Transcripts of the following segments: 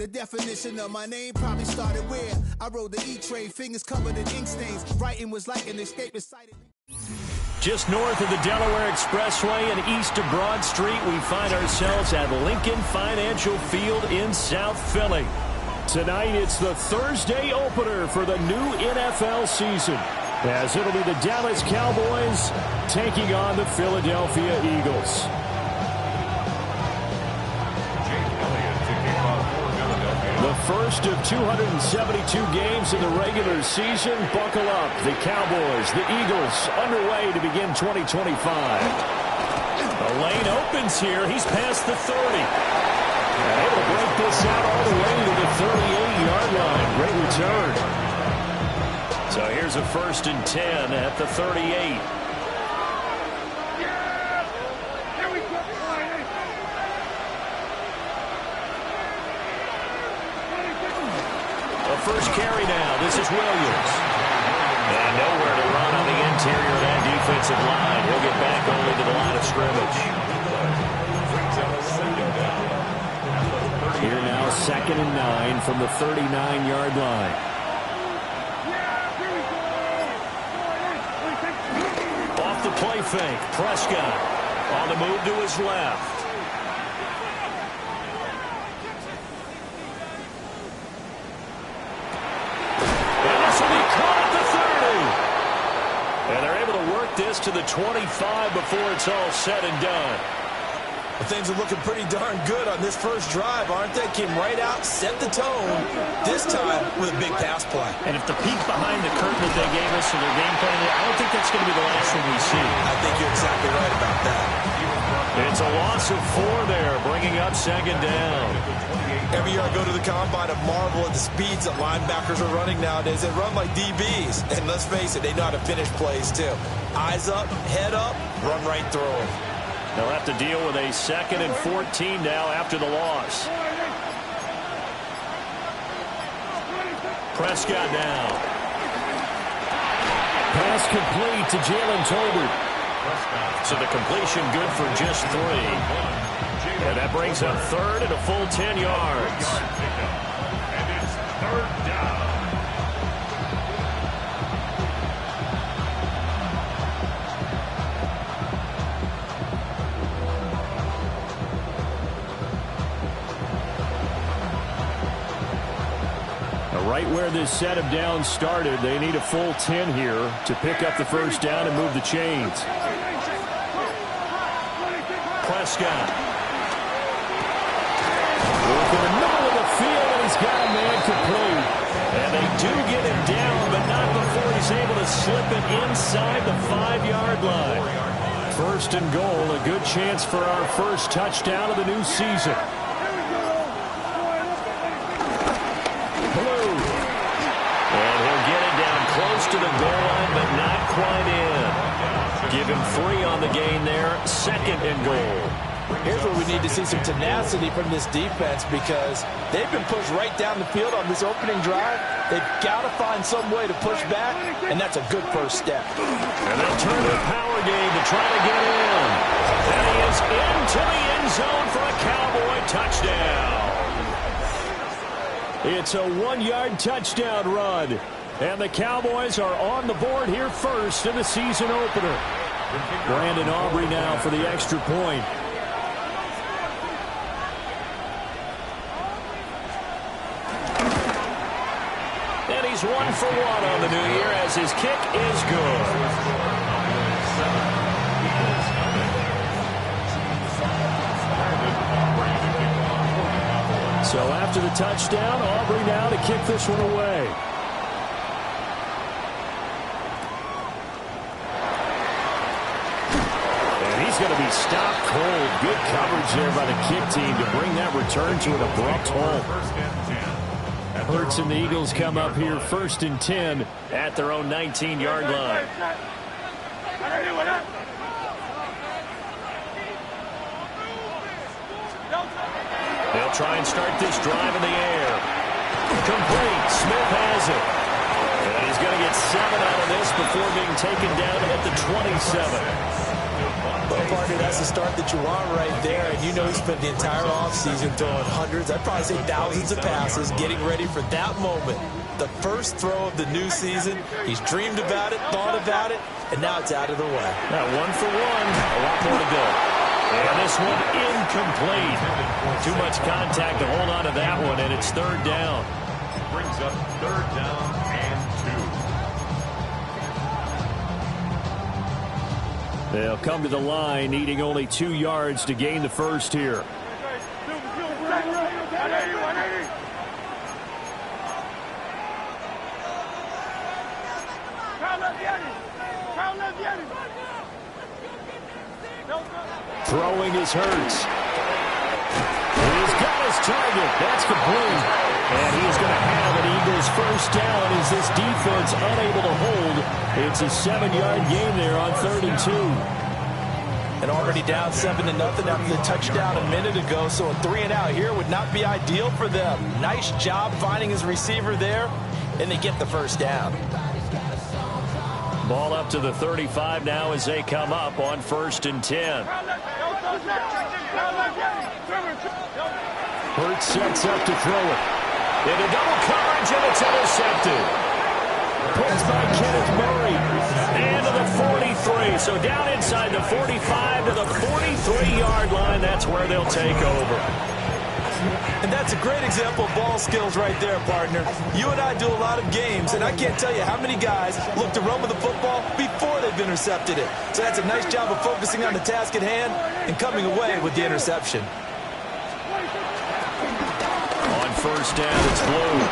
The definition of my name probably started where I rode the E-train, fingers covered in ink stains. Writing was like an escape excited. Just north of the Delaware Expressway and east of Broad Street, we find ourselves at Lincoln Financial Field in South Philly. Tonight, it's the Thursday opener for the new NFL season, as it'll be the Dallas Cowboys taking on the Philadelphia Eagles. The first of 272 games in the regular season. Buckle up. The Cowboys, the Eagles, underway to begin 2025. The lane opens here. He's past the 30. And able to break this out all the way to the 38-yard line. Great return. So here's a 1st and 10 at the 38. First carry now. This is Williams. And nowhere to run on the interior of that defensive line. He'll get back only to the line of scrimmage. Here now, 2nd and 9 from the 39-yard line. Off the play fake. Prescott on the move to his left. This to the 25 before it's all said and done. Well, things are looking pretty darn good on this first drive, aren't they? Came right out, set the tone, this time with a big pass play. And if the peek behind the curtain that they gave us in their game plan, I don't think that's going to be the last one we see. I think you're exactly right about that. It's a loss of 4 there, bringing up 2nd down. Every year I go to the combine, I marvel at the speeds that linebackers are running nowadays. They run like DBs. And let's face it, they know how to finish plays too. Eyes up, head up, run right through them. They'll have to deal with a 2nd and 14 now after the loss. Prescott now. Pass complete to Jalen Tolbert. So the completion good for just 3. And that brings up 3rd and a full 10 yards. And it's 3rd down. Right where this set of downs started, they need a full 10 here to pick up the 1st down and move the chains. Prescott. Working the middle of the field, and he's got a man complete. And they do get him down, but not before he's able to slip it inside the 5-yard line. 1st and goal, a good chance for our first touchdown of the new season. To the goal line, but not quite in. Give him 3 on the gain there. 2nd and goal. Here's where we need to see some tenacity from this defense, because they've been pushed right down the field on this opening drive. They've got to find some way to push back, and that's a good first step. And they'll turn the power game to try to get in. And he is into the end zone for a Cowboy touchdown. It's a 1-yard touchdown run. And the Cowboys are on the board here first in the season opener. Brandon Aubrey now for the extra point. And he's 1 for 1 on the new year as his kick is good. So after the touchdown, Aubrey now to kick this one away. He's going to be stopped cold. Good coverage there by the kick team to bring that return to an abrupt halt. Hurts and the Eagles come up here 1st and 10 at their own 19-yard line. They'll try and start this drive in the air. Complete. Smith has it. And he's going to get 7 out of this before being taken down at the 27. Well, partner, that's the start that you want right there. And you know he spent the entire offseason throwing hundreds, I'd probably say thousands of passes, getting ready for that moment. The first throw of the new season. He's dreamed about it, thought about it, and now it's out of the way. Now 1 for 1, a lot more to go. And this one incomplete. Too much contact to hold on to that one, and it's 3rd down. Brings up 3rd down and 2. They'll come to the line, needing only 2 yards to gain the first here. Throwing is Hurts. He's got his target. That's complete. And he's going to have an Eagles first down as this defense unable to hold. It's a 7-yard gain there on 3rd and 2. And already down 7-0 after the touchdown a minute ago. So a 3-and-out here would not be ideal for them. Nice job finding his receiver there, and they get the first down. Ball up to the 35 now as they come up on 1st and 10. Hurts sets up to throw it. Into double coverage, and it's intercepted. Pushed by Kenneth Murray. And to the 43. So down inside the 45 to the 43-yard line. That's where they'll take over. And that's a great example of ball skills right there, partner. You and I do a lot of games, and I can't tell you how many guys look to run with the football before they've intercepted it. So that's a nice job of focusing on the task at hand and coming away with the interception. On 1st down, it's Blue.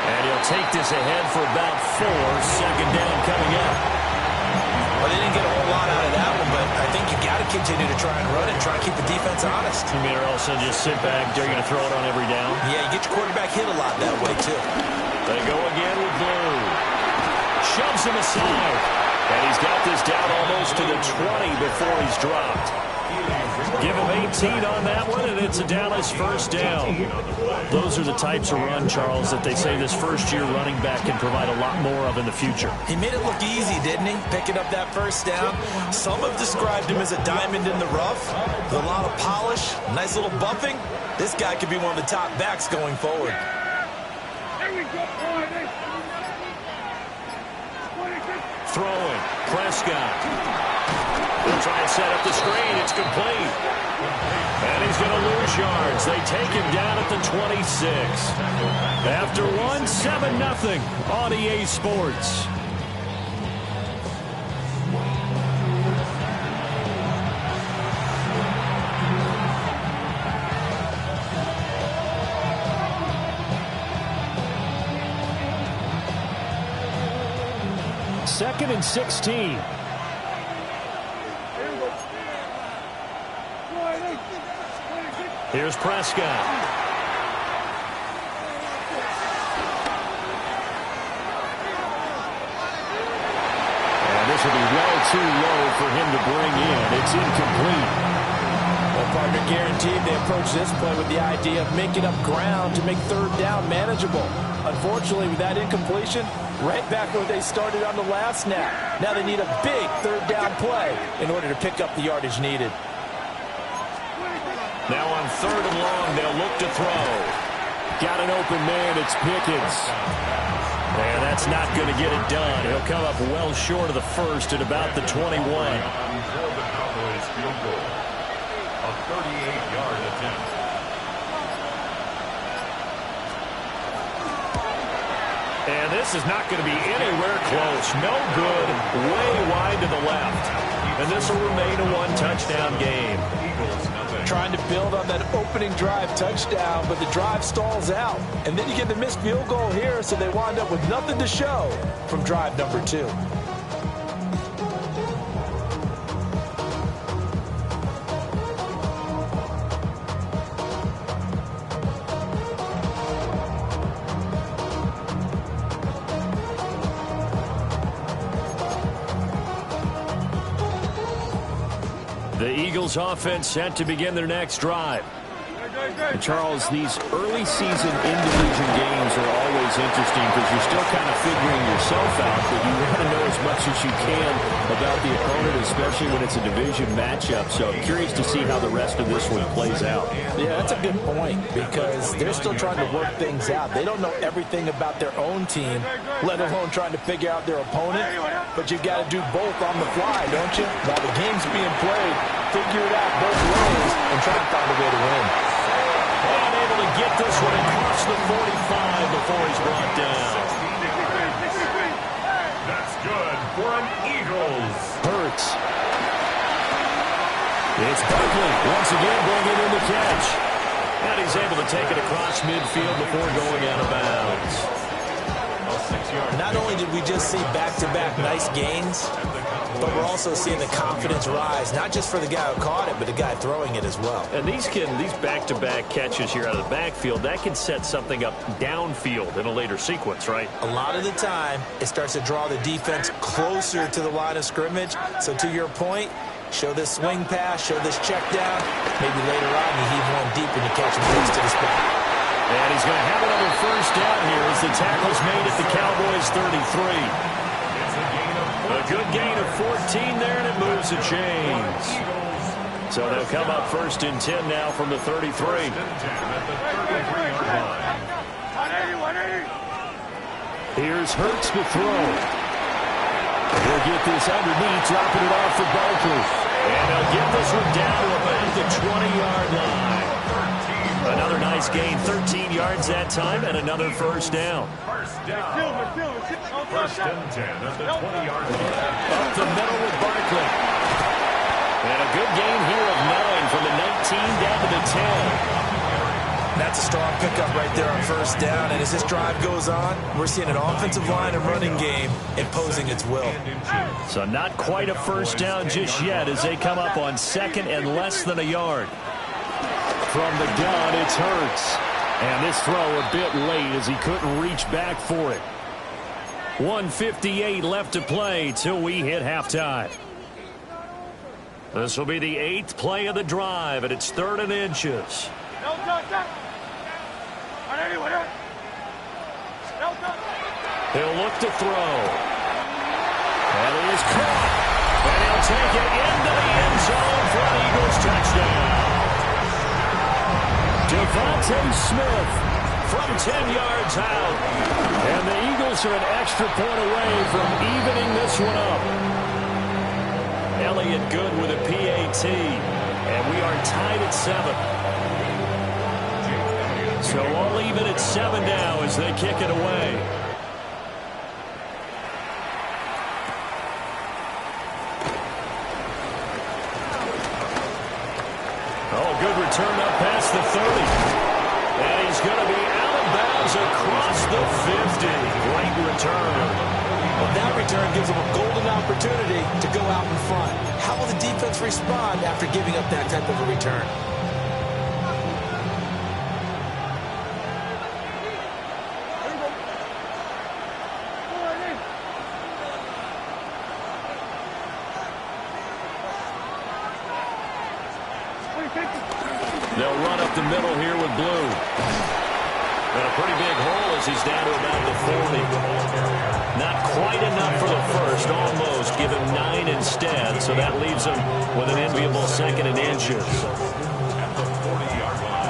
And he'll take this ahead for about 4. 2nd down coming up. Well, they didn't get a whole lot out of that one, but I think you got to continue to try and run it, try and keep the defense honest. You mean, or else they'll just sit back, they're going to throw it on every down? Yeah, you get your quarterback hit a lot that way, too. They go again with Blue. Shoves him aside. And he's got this down almost to the 20 before he's dropped. Give him 18 on that one, and it's a Dallas first down. Those are the types of run, Charles, that they say this first-year running back can provide a lot more of in the future. He made it look easy, didn't he? Picking up that first down. Some have described him as a diamond in the rough, with a lot of polish, nice little bumping. This guy could be one of the top backs going forward. Throwing, Prescott. They'll try and set up the screen. It's complete. And he's going to lose yards. They take him down at the 26. After one, 7-0 on EA Sports. Second and 16. Here's Prescott. And this will be well too low for him to bring in. It's incomplete. Well, partner, guaranteed they approach this play with the idea of making up ground to make 3rd down manageable. Unfortunately, with that incompletion, right back where they started on the last snap. Now they need a big 3rd down play in order to pick up the yardage needed. Now on 3rd and long, they'll look to throw. Got an open man, it's Pickens. And that's not going to get it done. He'll come up well short of the first at about the 21. A 38-yard attempt. And this is not going to be anywhere close. No good, way wide to the left. And this will remain a 1-touchdown game. Trying to build on that opening drive touchdown, but the drive stalls out. And then you get the missed field goal here, so they wind up with nothing to show from drive number 2. The Eagles offense set to begin their next drive. And Charles, these early season in-division games are always interesting because you're still kind of figuring yourself out, but you want to know as much as you can about the opponent, especially when it's a division matchup. So I'm curious to see how the rest of this one plays out. Yeah, that's a good point because they're still trying to work things out. They don't know everything about their own team, let alone trying to figure out their opponent. But you've got to do both on the fly, don't you? While the game's being played, figure it out both ways and try and find a way to win. And able to get this one across the 45 before he's brought down. That's good for an Eagles. Hurts. It's Barkley once again bringing in the catch. And he's able to take it across midfield before going out of bounds. Not only did we just see back-to-back nice gains, but we're also seeing the confidence rise, not just for the guy who caught it, but the guy throwing it as well. And these back-to-back catches here out of the backfield, that can set something up downfield in a later sequence, right? A lot of the time, it starts to draw the defense closer to the line of scrimmage. So to your point, show this swing pass, show this check down. Maybe later on you heave one deep and you catch him close to the spot. And he's going to have another first down here as the tackle's made at the Cowboys' 33. A good gain of 14 there, and it moves the chains. So they'll come up first and 10 now from the 33. Here's Hurts to throw. He'll get this underneath, dropping it off for Barkley. And they'll get this one down to about the 20-yard line. Another nice gain, 13 yards that time, and another first down. First and 10 at the 20-yard line. Up the middle with Barkley. And a good gain here of 9 from the 19 down to the 10. That's a strong pickup right there on first down. And as this drive goes on, we're seeing an offensive line and running game imposing its will. So not quite a first down just yet as they come up on second and less than a yard. From the gun, it's Hurts. And this throw a bit late as he couldn't reach back for it. 1:58 left to play till we hit halftime. This will be the 8th play of the drive, and it's 3rd and inches. He'll look to throw. And he is caught. And he'll take it into the end zone for an Eagles touchdown. Devontae Smith from 10 yards out. And the Eagles are an extra point away from evening this one up. Elliott Good with a PAT. And we are tied at 7. So all even at 7 now as they kick it away. Oh, good return up past the 30. And he's going to be out of bounds across the 50. Great return. Well, that return gives them a golden opportunity to go out in front. How will the defense respond after giving up that type of a return? They'll run up the middle here with Blue. And a pretty big hole as he's down to about the 40. Not quite enough for the first, almost. Give him 9 instead, so that leaves him with an enviable 2nd and inches. At the 40-yard line.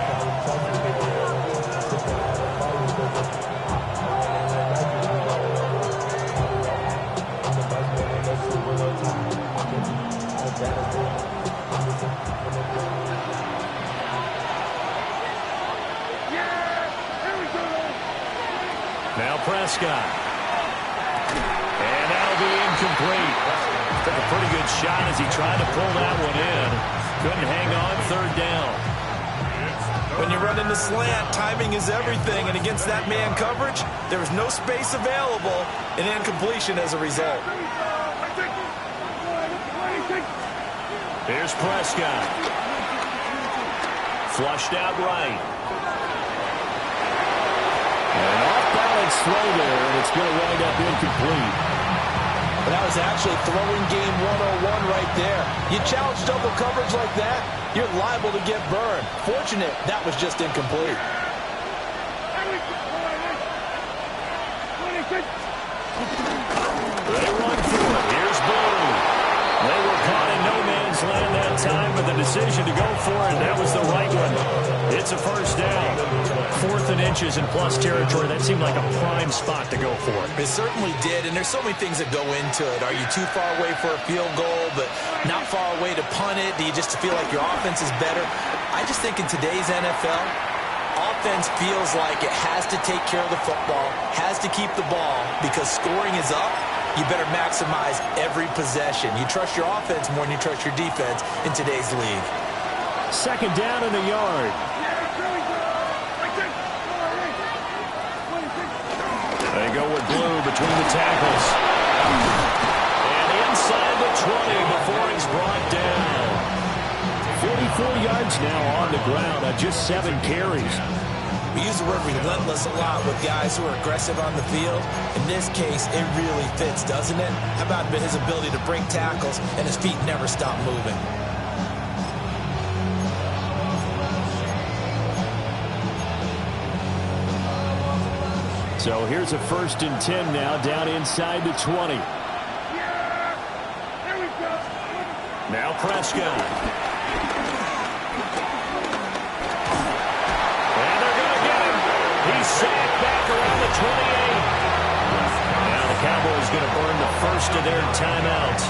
Now Prescott. And that'll be incomplete. Took a pretty good shot as he tried to pull that one in. Couldn't hang on, 3rd down. When you run into slant, timing is everything. And against that man coverage, there was no space available and incompletion as a result. Here's Prescott. Flushed out right. And off-balance throw there, and it's going to wind up incomplete. But that was actually throwing game 101 right there. You challenge double coverage like that, you're liable to get burned. Fortunate that was just incomplete. They run through it. Here's Blue. They were caught in no man's land that time, but the decision to go for it, that was the right one. It's a first down. 4th and inches in plus territory. That seemed like a prime spot to go for. It certainly did, and there's so many things that go into it. Are you too far away for a field goal, but not far away to punt it? Do you just feel like your offense is better? I just think in today's NFL, offense feels like it has to take care of the football, has to keep the ball, because scoring is up. You better maximize every possession. You trust your offense more than you trust your defense in today's league. 2nd down in the yard. They go with Blue between the tackles. And inside the 20 before he's brought down. 44 yards now on the ground on just 7 carries. We use the word relentless a lot with guys who are aggressive on the field. In this case, it really fits, doesn't it? How about his ability to break tackles and his feet never stop moving? So here's a 1st and 10 now, down inside the 20. Now Prescott. He's sacked back around the 28. Now the Cowboys going to burn the first of their timeouts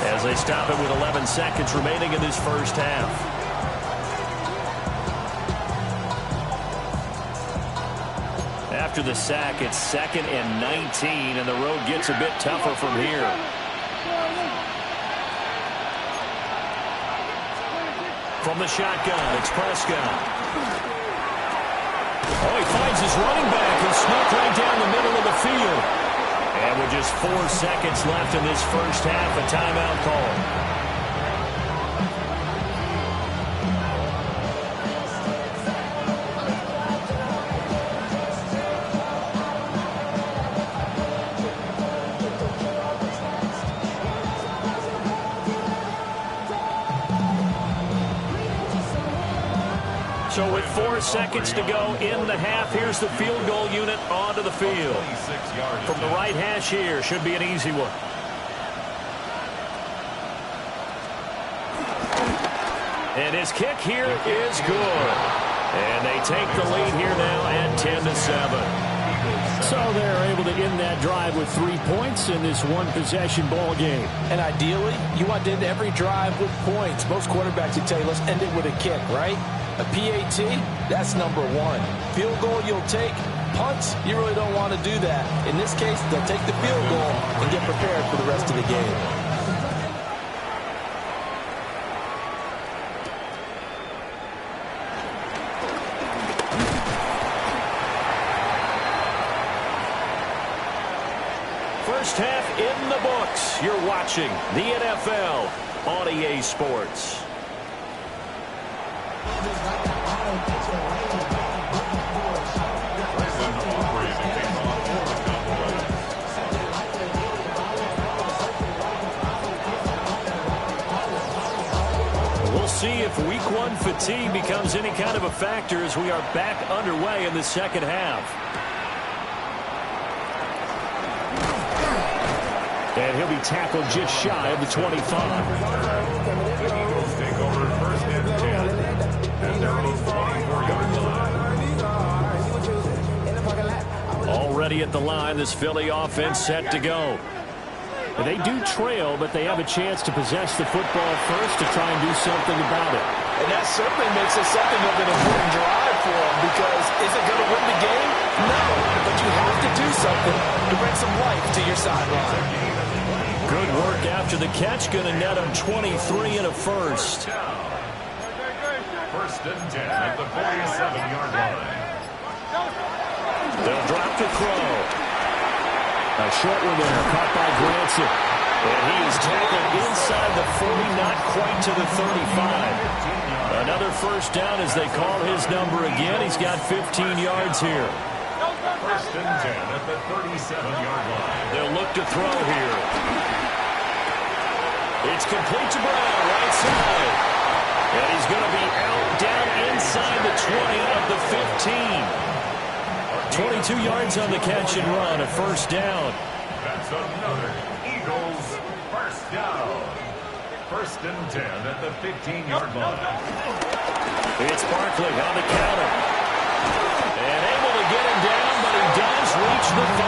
as they stop it with 11 seconds remaining in this first half. After the sack, it's 2nd and 19, and the road gets a bit tougher from here. From the shotgun, it's Prescott. Oh, he finds his running back and snuck right down the middle of the field. And with just 4 seconds left in this first half, a timeout call. So with 4 seconds to go in the half, here's the field goal unit onto the field. From the right hash here, should be an easy one. And his kick here is good. And they take the lead here now at 10-7. So they're able to end that drive with 3 points in this one-possession ball game. And ideally, you want to end every drive with points. Most quarterbacks would tell you, let's end it with a kick, right? A PAT, that's number 1. Field goal you'll take. Punts, you really don't want to do that. In this case, they'll take the field goal and get prepared for the rest of the game. First half in the books. You're watching the NFL on EA Sports. We'll see if week 1 fatigue becomes any kind of a factor as we are back underway in the second half. And he'll be tackled just shy of the 25. The Eagles take over 1st and 10. And down the 44-yard line. Already at the line, this Philly offense set to go. They do trail, but they have a chance to possess the football first to try and do something about it. And that certainly makes it something of an important drive for them, because is it going to win the game? No, but you have to do something to bring some life to your sideline. Good work after the catch. Going to net him 23 and a first. 1st and 10 at the 47-yard line. They'll drop to throw. A short one there, caught by Granson. And he is tackled inside the 40, not quite to the 35. Another first down as they call his number again. He's got 15 yards here. First and 10 at the 37-yard line. They'll look to throw here. It's complete to Brown, right side. And he's going to be out down inside the 20 of the 15. 22 yards on the catch and run, a first down. That's another Eagles first down. First and 10 at the 15-yard line. It's Barkley on the counter. And able to get him down, but he does reach the 5.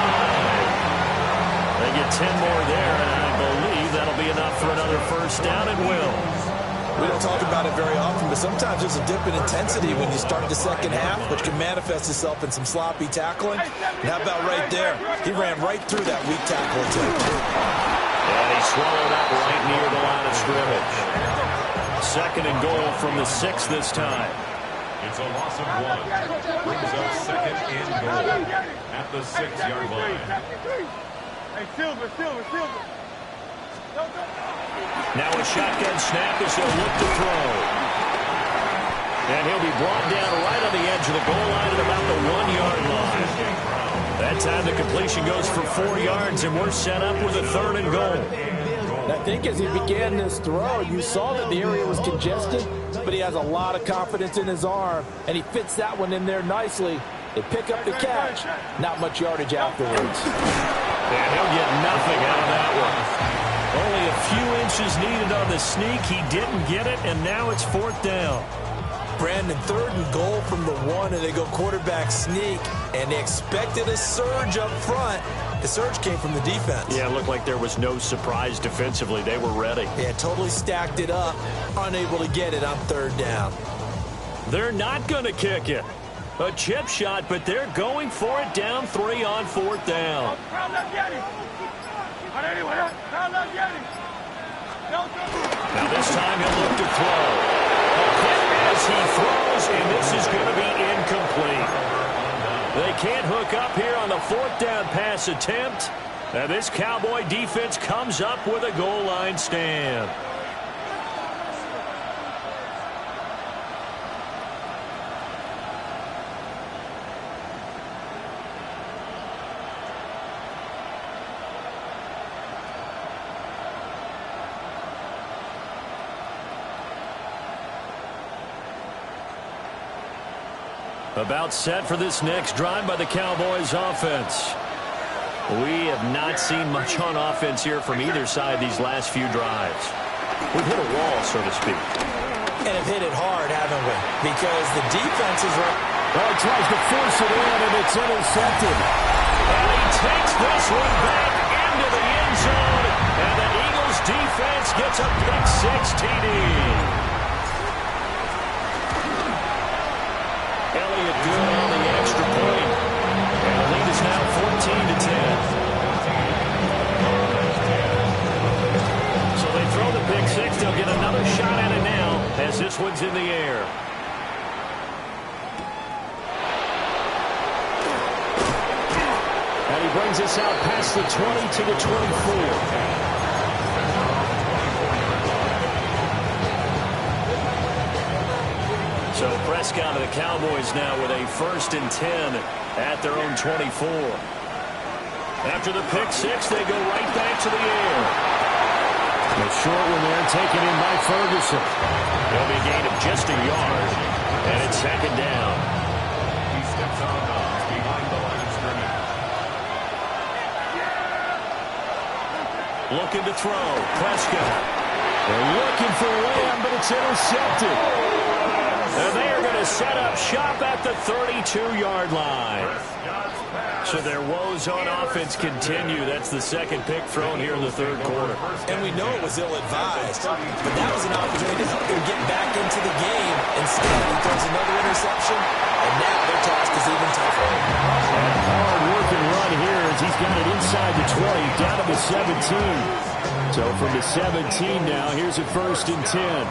They get 10 more there, and I believe that'll be enough for another first down and will. We don't talk about it very often, but sometimes there's a dip in intensity when you start the second half, which can manifest itself in some sloppy tackling. And how about right there? He ran right through that weak tackle attempt. And he swallowed up right near the line of scrimmage. Second and goal from the 6 this time. It's a loss of 1. Brings up second and goal at the 6-yard line. Hey, Silver. Now a shotgun snap as they'll look to throw. And he'll be brought down right on the edge of the goal line at about the 1-yard line. That time the completion goes for 4 yards, and we're set up with a third and goal. I think as he began this throw, you saw that the area was congested, but he has a lot of confidence in his arm, and he fits that one in there nicely. They pick up the catch. Not much yardage afterwards. And he'll get nothing out of that one. Only a few inches needed on the sneak. He didn't get it, and now it's fourth down. Brandon, third and goal from the 1, and they go quarterback sneak, and they expected a surge up front. The surge came from the defense. Yeah, it looked like there was no surprise defensively. They were ready. Yeah, totally stacked it up, unable to get it on third down. They're not going to kick it. A chip shot, but they're going for it down 3 on fourth down. Now this time he'll look to throw. A hit as he throws, and this is going to be incomplete. They can't hook up here on the fourth down pass attempt. And this Cowboy defense comes up with a goal line stand. About set for this next drive by the Cowboys offense. We have not seen much on offense here from either side these last few drives. We've hit a wall, so to speak. And have hit it hard, haven't we? Because the defense is right. Well, he tries to force it in, and it's intercepted. And he takes this one back into the end zone. And the Eagles defense gets a pick-6 TD. Elliott good on the extra point. And the lead is now 14-10. So they throw the pick-6. They'll get another shot at it now as this one's in the air. And he brings us out past the 20 to the 24. So Prescott of the Cowboys now with a 1st and 10 at their own 24. After the pick-6, they go right back to the air. A short one there taken in by Ferguson. There'll be a gain of just a yard, and it's second down. He steps out of bounds behind the line of scrimmage. Looking to throw. Prescott. They're looking for Lamb, but it's intercepted. And they are going to set up shop at the 32-yard line. So their woes on offense continue. That's the second pick thrown here in the third quarter. And we know it was ill-advised, but that was an opportunity to help him get back into the game. Instead, he throws another interception, and now their task is even tougher. And a hard-working run here as he's got it inside the 20, down to the 17. So from the 17 now, here's a 1st and 10.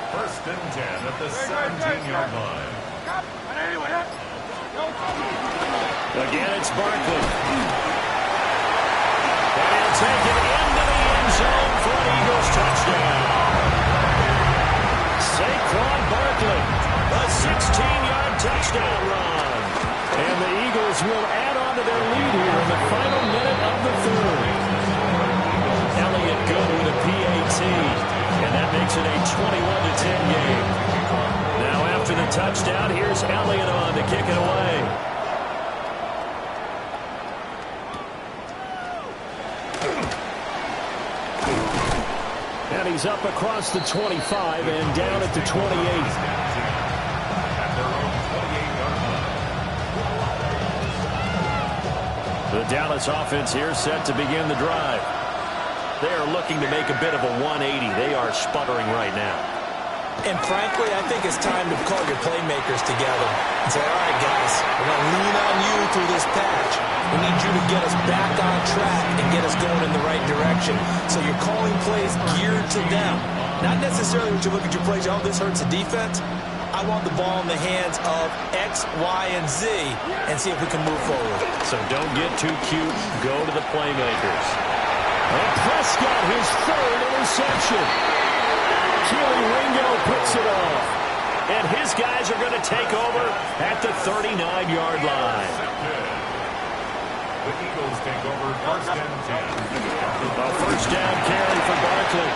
1st and 10 at the 17-yard line. Again, it's Barkley. And he'll take it into the end zone for an Eagles touchdown. Saquon Barkley, a 16-yard touchdown run. And the Eagles will add on to their lead here in the final minute of the third. Elliott good with a PAT. And that makes it a 21-10 game. Now after the touchdown, here's Elliott on to kick it away. And he's up across the 25 and down at the 28. The Dallas offense here set to begin the drive. They are looking to make a bit of a 180. They are sputtering right now. And frankly, I think it's time to call your playmakers together and say, all right, guys, we're going to lean on you through this patch. We need you to get us back on track and get us going in the right direction. So you're calling plays geared to them. Not necessarily when you look at your plays, oh, this hurts the defense. I want the ball in the hands of X, Y, and Z and see if we can move forward. So don't get too cute. Go to the playmakers. And Prescott, his third interception. Keely Ringo puts it off. And his guys are going to take over at the 39-yard line. The Eagles take over first and 10. A first down carry for Barkley.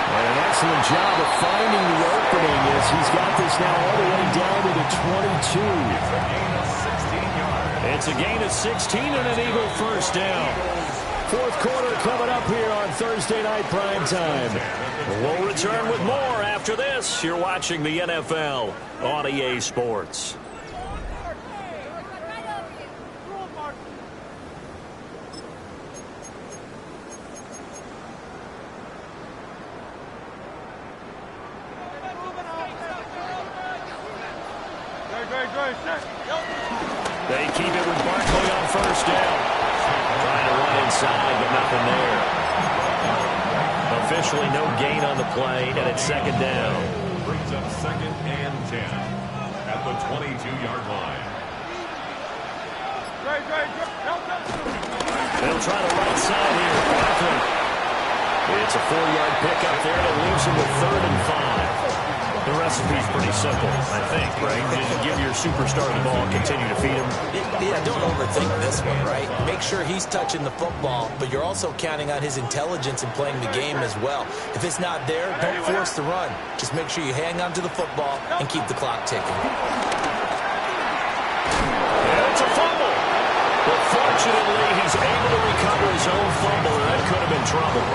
And an excellent job of finding the opening as he's got this now all the way down to the 22. It's a gain of 16 and an Eagle first down. Fourth quarter coming up here on Thursday Night Primetime. We'll return with more after this. You're watching the NFL on EA Sports. They keep it with Barkley on first down. Trying to run inside, but nothing there. Officially no gain on the play, and it's second down. Brings up second and 10 at the 22-yard line. They'll try the right side here. Barkley. It's a 4-yard pickup there that leaves him with 3rd and 5. The recipe's pretty simple, I think, right? Just give your superstar the ball and continue to feed him. Yeah, don't overthink this one, right? Make sure he's touching the football, but you're also counting on his intelligence in playing the game as well. If it's not there, don't force the run. Just make sure you hang on to the football and keep the clock ticking. And it's a fumble. But fortunately, he's able to recover his own fumble, and that could have been trouble.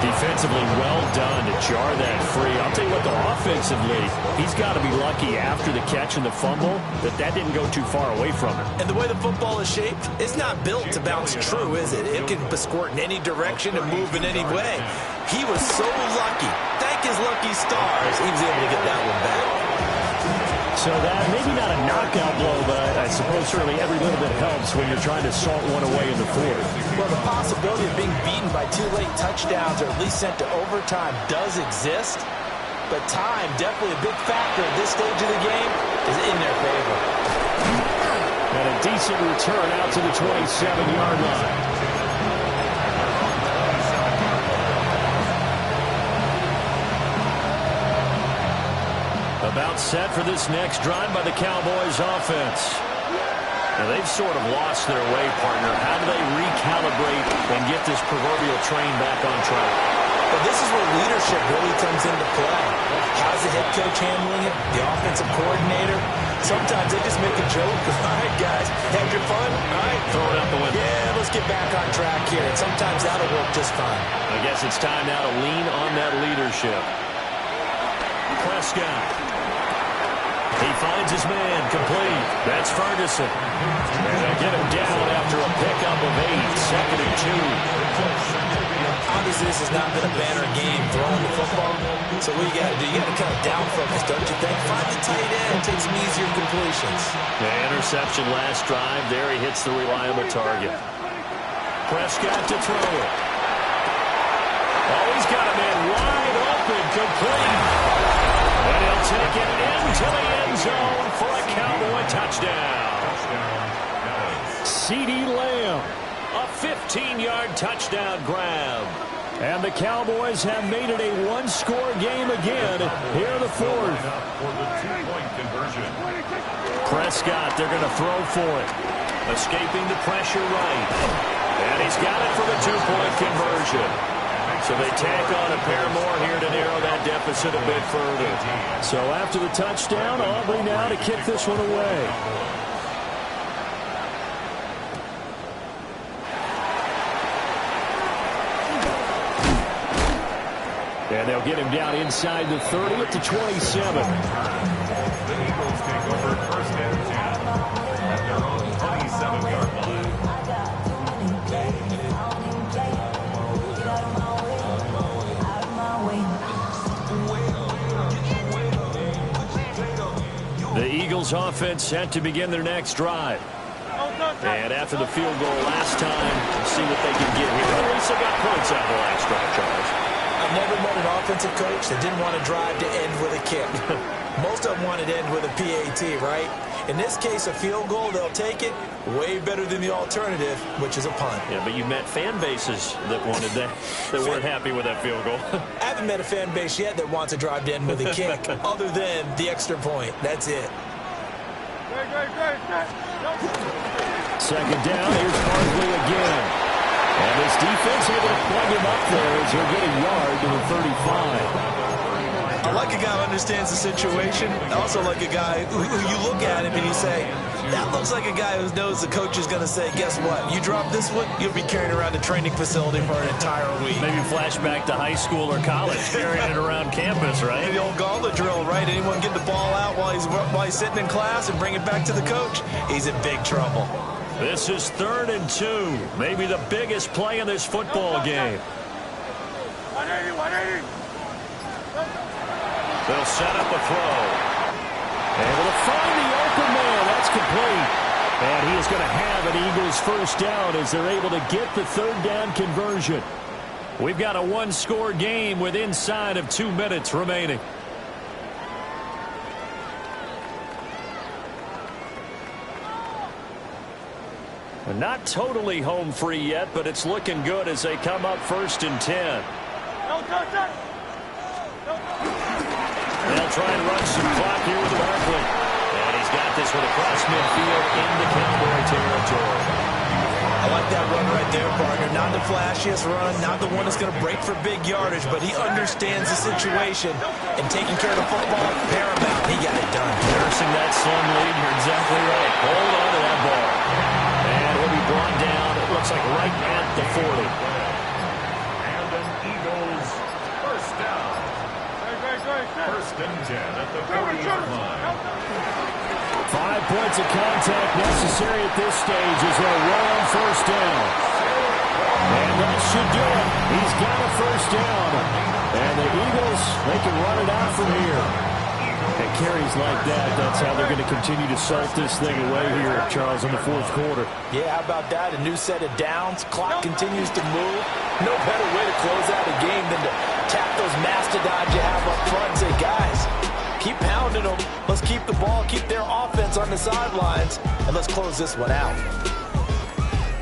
Defensively well done to jar that free. I'll tell you what, offensively, he's got to be lucky after the catch and the fumble that didn't go too far away from him. And the way the football is shaped, it's not built to bounce true, is it? It can squirt in any direction and move in any way. He was so lucky. Thank his lucky stars, he was able to get that one back. So that, maybe not a knockout blow, but I suppose certainly every little bit helps when you're trying to salt one away in the fourth. Well, the possibility of being beaten by 2 late touchdowns or at least sent to overtime does exist, but time, definitely a big factor at this stage of the game, is in their favor. And a decent return out to the 27-yard line. About set for this next drive by the Cowboys offense. Now they've sort of lost their way, partner. How do they recalibrate and get this proverbial train back on track? Well, this is where leadership really comes into play. How's the head coach handling it? The offensive coordinator? Sometimes they just make a joke. All right, guys, had your fun? All right. Throw it out the window. Yeah, let's get back on track here. And sometimes that'll work just fine. I guess it's time now to lean on that leadership. Prescott. He finds his man complete. That's Ferguson. And they get him down after a pickup of 8, 2nd and 2. Obviously, this has not been a banner game throwing the football. So what you got to do? You got to cut down focus, don't you think? Find the tight end, take some easier completions. The interception last drive. There he hits the reliable target. Prescott to throw it. Oh, he's got a man wide open, complete. And he'll take it into the end zone for a Cowboy touchdown. CeeDee Lamb, a 15-yard touchdown grab. And the Cowboys have made it a one-score game again here in the fourth. For the 2-point conversion. Prescott, they're going to throw for it. Escaping the pressure right. And he's got it for the two-point conversion. So they tack on a pair more here to narrow that deficit a bit further. So after the touchdown, Aubrey now to kick this one away. And they'll get him down inside the 30 at the 27. The Eagles take over first and 10 at their own 27-yard line. The Eagles offense set to begin their next drive. And after the field goal last time, we'll see what they can get here. At least they got points out of the last drive, Charles. I've never met an offensive coach that didn't want to drive to end with a kick. Most of them wanted to end with a PAT, right? In this case, a field goal, they'll take it. Way better than the alternative, which is a punt. Yeah, but you met fan bases that wanted that, that weren't happy with that field goal. I haven't met a fan base yet that wants to drive to end with a kick, other than the extra point. That's it. Second down, here's Barkley again. And this defense able to plug him up there as he'll get a yard to the 35. I like a guy who understands the situation. I also like a guy who you look at him and you say, that looks like a guy who knows the coach is going to say, guess what? You drop this one, you'll be carrying around a training facility for an entire week. Maybe flashback to high school or college, carrying it around campus, right? The old gauntlet drill, right? Anyone get the ball out while he's sitting in class and bring it back to the coach? He's in big trouble. This is 3rd and 2. Maybe the biggest play in this football game. 180. They'll set up a throw. Able to find the open man. That's complete. And he is going to have an Eagles first down as they're able to get the 3rd down conversion. We've got a one-score game with inside of 2 minutes remaining. Not totally home free yet, but it's looking good as they come up 1st and 10. They'll try and run some clock here with Barkley. And he's got this one across midfield into Cowboy territory. I like that run right there, partner. Not the flashiest run, not the one that's going to break for big yardage, but he understands the situation. And taking care of the football, paramount. He got it done. Nursing that slim lead, you're exactly right. Hold on to that ball. And he'll be brought down, it looks like right at the 40. And an Eagles first down. 1st and 10 at the 40-yard line. 5 points of contact necessary at this stage as they'll roll on 1st down. And that should do it. He's got a 1st down. And the Eagles, they can run it out from here. And carries like that, that's how they're going to continue to salt this thing away here, Charles, in the 4th quarter. Yeah, how about that? A new set of downs. Clock continues to move. No better way to close out a game than to tap those mastodons you have up front and say, guys, keep pounding them. Let's keep the ball, keep their offense on the sidelines, and let's close this one out.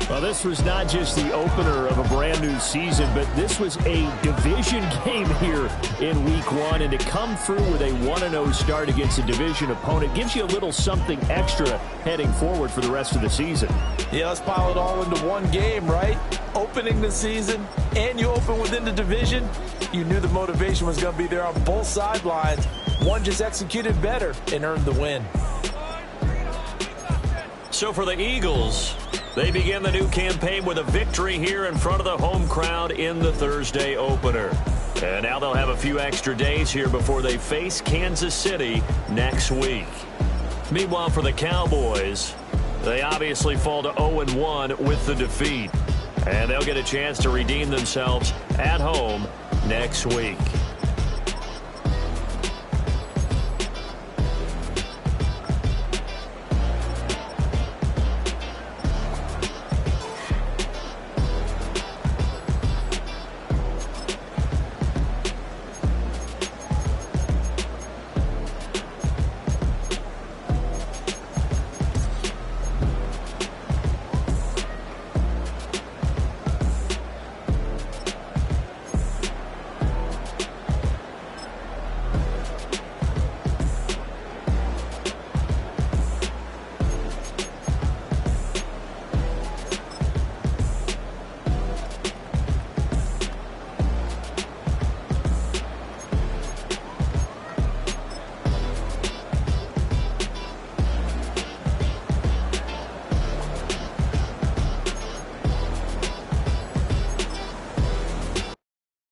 Well, this was not just the opener of a brand new season, but this was a division game here in week 1. And to come through with a 1-0 start against a division opponent gives you a little something extra heading forward for the rest of the season. Yeah, let's pile it all into one game, right? Opening the season, and you open within the division. You knew the motivation was going to be there on both sidelines. One just executed better and earned the win. So for the Eagles, they begin the new campaign with a victory here in front of the home crowd in the Thursday opener. And now they'll have a few extra days here before they face Kansas City next week. Meanwhile, for the Cowboys, they obviously fall to 0-1 with the defeat. And they'll get a chance to redeem themselves at home next week.